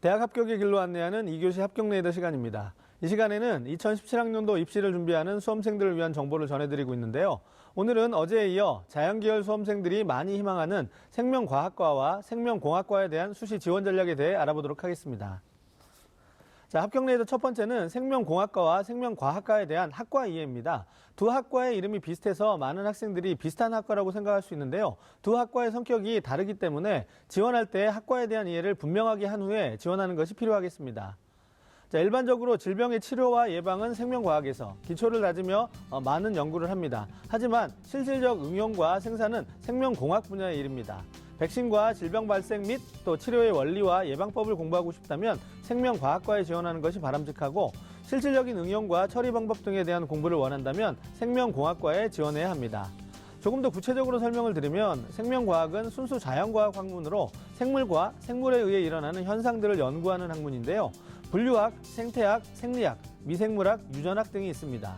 대학 합격의 길로 안내하는 2교시 합격 레이더 시간입니다. 이 시간에는 2017학년도 입시를 준비하는 수험생들을 위한 정보를 전해드리고 있는데요. 오늘은 어제에 이어 자연계열 수험생들이 많이 희망하는 생명과학과와 생명공학과에 대한 수시 지원 전략에 대해 알아보도록 하겠습니다. 자, 합격 레이더 첫 번째는 생명공학과와 생명과학과에 대한 학과 이해입니다. 두 학과의 이름이 비슷해서 많은 학생들이 비슷한 학과라고 생각할 수 있는데요. 두 학과의 성격이 다르기 때문에 지원할 때 학과에 대한 이해를 분명하게 한 후에 지원하는 것이 필요하겠습니다. 자, 일반적으로 질병의 치료와 예방은 생명과학에서 기초를 다지며 많은 연구를 합니다. 하지만 실질적 응용과 생산은 생명공학 분야의 일입니다. 백신과 질병 발생 및 또 치료의 원리와 예방법을 공부하고 싶다면 생명과학과에 지원하는 것이 바람직하고, 실질적인 응용과 처리 방법 등에 대한 공부를 원한다면 생명공학과에 지원해야 합니다. 조금 더 구체적으로 설명을 드리면 생명과학은 순수 자연과학 학문으로 생물과 생물에 의해 일어나는 현상들을 연구하는 학문인데요. 분류학, 생태학, 생리학, 미생물학, 유전학 등이 있습니다.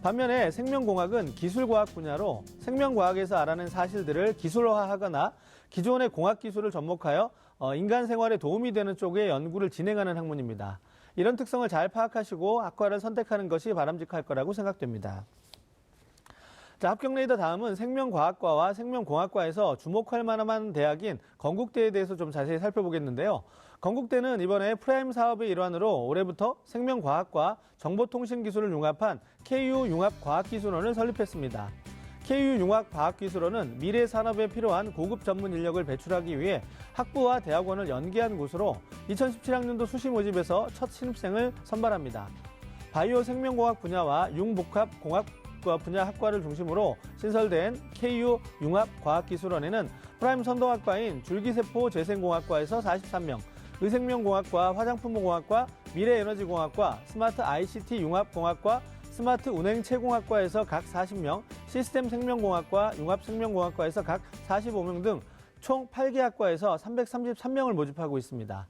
반면에 생명공학은 기술과학 분야로 생명과학에서 알아낸 사실들을 기술화하거나 기존의 공학기술을 접목하여 인간 생활에 도움이 되는 쪽의 연구를 진행하는 학문입니다. 이런 특성을 잘 파악하시고 학과를 선택하는 것이 바람직할 거라고 생각됩니다. 자, 합격 레이더 다음은 생명과학과와 생명공학과에서 주목할 만한 대학인 건국대에 대해서 좀 자세히 살펴보겠는데요. 건국대는 이번에 프라임 사업의 일환으로 올해부터 생명과학과 정보통신기술을 융합한 KU융합과학기술원을 설립했습니다. KU융합과학기술원은 미래 산업에 필요한 고급 전문 인력을 배출하기 위해 학부와 대학원을 연계한 곳으로 2017학년도 수시 모집에서 첫 신입생을 선발합니다. 바이오 생명공학 분야와 융복합공학 분야 학과를 중심으로 신설된 KU융합과학기술원에는 프라임 선도학과인 줄기세포 재생공학과에서 43명, 의생명공학과, 화장품공학과, 미래에너지공학과, 스마트 ICT 융합공학과, 스마트 운행체공학과에서 각 40명, 시스템 생명공학과, 융합생명공학과에서 각 45명 등 총 8개 학과에서 333명을 모집하고 있습니다.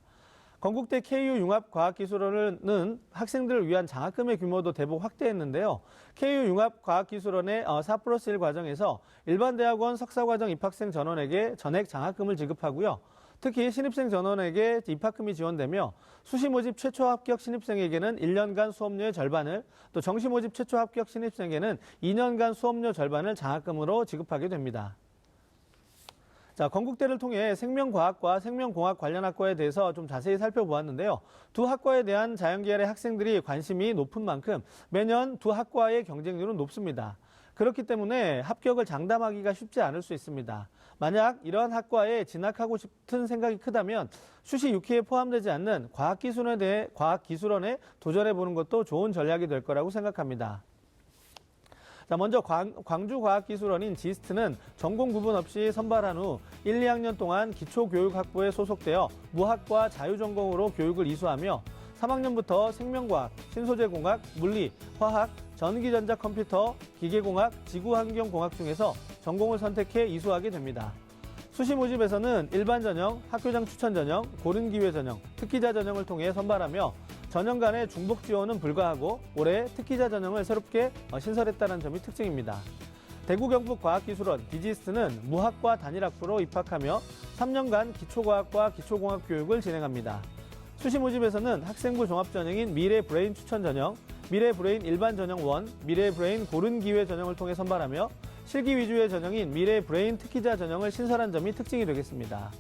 건국대 KU융합과학기술원은 학생들을 위한 장학금의 규모도 대폭 확대했는데요. KU융합과학기술원의 4+1 과정에서 일반 대학원 석사과정 입학생 전원에게 전액 장학금을 지급하고요. 특히 신입생 전원에게 입학금이 지원되며 수시 모집 최초 합격 신입생에게는 1년간 수업료의 절반을, 또 정시 모집 최초 합격 신입생에게는 2년간 수업료 절반을 장학금으로 지급하게 됩니다. 자, 건국대를 통해 생명과학과 생명공학 관련 학과에 대해서 좀 자세히 살펴보았는데요. 두 학과에 대한 자연계열의 학생들이 관심이 높은 만큼 매년 두 학과의 경쟁률은 높습니다. 그렇기 때문에 합격을 장담하기가 쉽지 않을 수 있습니다. 만약 이러한 학과에 진학하고 싶은 생각이 크다면 수시 6회에 포함되지 않는 과학기술원에 도전해보는 것도 좋은 전략이 될 거라고 생각합니다. 자, 먼저 광주과학기술원인 지스트는 전공 구분 없이 선발한 후 1, 2학년 동안 기초교육학부에 소속되어 무학과 자유전공으로 교육을 이수하며 3학년부터 생명과학, 신소재공학, 물리, 화학, 전기전자 컴퓨터, 기계공학, 지구환경공학 중에서 전공을 선택해 이수하게 됩니다. 수시 모집에서는 일반 전형, 학교장 추천 전형, 고른 기회 전형, 특기자 전형을 통해 선발하며 전형 간의 중복 지원은 불가하고 올해 특기자 전형을 새롭게 신설했다는 점이 특징입니다. 대구 경북과학기술원 디지스트는 무학과 단일학부로 입학하며 3년간 기초과학과 기초공학 교육을 진행합니다. 수시 모집에서는 학생부 종합전형인 미래브레인 추천 전형, 미래브레인 일반 전형 1, 미래브레인 고른 기회 전형을 통해 선발하며 실기 위주의 전형인 미래브레인 특기자 전형을 신설한 점이 특징이 되겠습니다.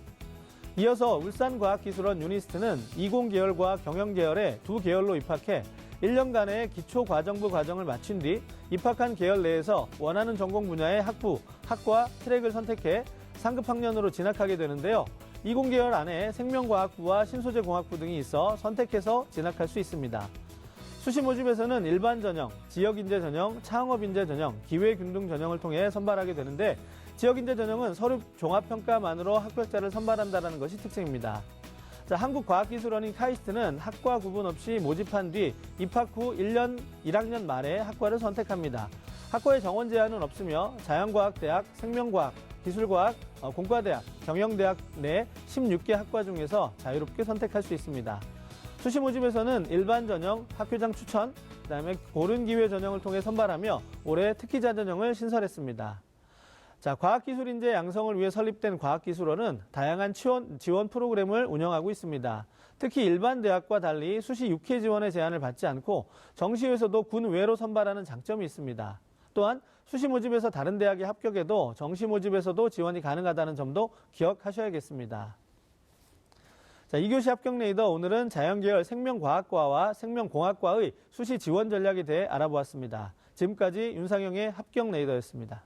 이어서 울산과학기술원 유니스트는 이공계열과 경영계열의 두 계열로 입학해 1년간의 기초과정부 과정을 마친 뒤 입학한 계열 내에서 원하는 전공 분야의 학부, 학과, 트랙을 선택해 상급 학년으로 진학하게 되는데요. 이공계열 안에 생명과학부와 신소재공학부 등이 있어 선택해서 진학할 수 있습니다. 수시 모집에서는 일반 전형, 지역인재 전형, 창업인재 전형, 기회균등 전형을 통해 선발하게 되는데, 지역인재 전형은 서류 종합평가만으로 합격자를 선발한다는 것이 특징입니다. 자, 한국과학기술원인 카이스트는 학과 구분 없이 모집한 뒤 입학 후 1학년 말에 학과를 선택합니다. 학과의 정원 제한은 없으며 자연과학대학, 생명과학, 기술과학, 공과대학, 경영대학 내 16개 학과 중에서 자유롭게 선택할 수 있습니다. 수시 모집에서는 일반 전형, 학교장 추천, 그다음에 고른 기회 전형을 통해 선발하며 올해 특기자 전형을 신설했습니다. 자, 과학기술인재 양성을 위해 설립된 과학기술원은 다양한 지원 프로그램을 운영하고 있습니다. 특히 일반 대학과 달리 수시 6회 지원의 제한을 받지 않고 정시에서도 군 외로 선발하는 장점이 있습니다. 또한 수시 모집에서 다른 대학에 합격해도 정시 모집에서도 지원이 가능하다는 점도 기억하셔야겠습니다. 자, 2교시 합격 레이더, 오늘은 자연계열 생명과학과와 생명공학과의 수시 지원 전략에 대해 알아보았습니다. 지금까지 윤상영의 합격 레이더였습니다.